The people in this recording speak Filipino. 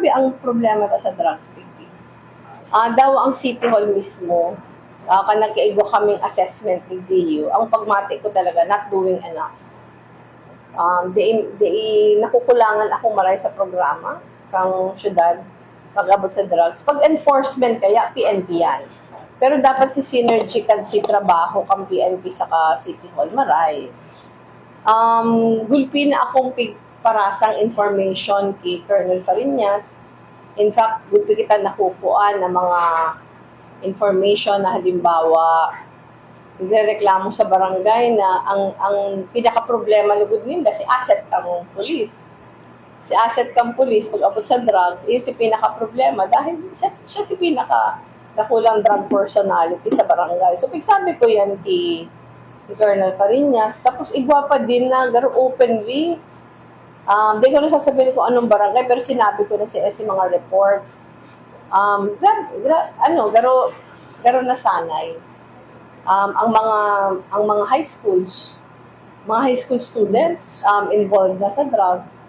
grabe ang problema ta sa drugs, baby. Daw ang City Hall mismo, nagkaigwa kaming assessment ni DU, ang pagmati ko talaga, not doing enough. Nakukulangan ako maray sa programa, kang syudad, pag-abot sa drugs. Pag enforcement kaya, PNP yan. Pero dapat si synergy kan si trabaho kang PNP sa City Hall, maray. Gulpi na akong parasang information kay Colonel Fariñas. In fact, gulpi kita nakukuan ng mga information na halimbawa, nagrereklamo sa barangay na ang pinaka-problema lugod nila si asset kang pulis. Si asset kang pulis, pag abot sa drugs, is si pinaka-problema dahil siya si pinaka-nakulang drug personality sa barangay. So, pagsabi ko yan kay Colonel Fariñas, tapos igwa pa din na garo openly. Di ko na sasabihin ko anong barangay, pero sinabi ko na si mga reports. Garo nasanay. Ang mga high school students involved na sa drugs,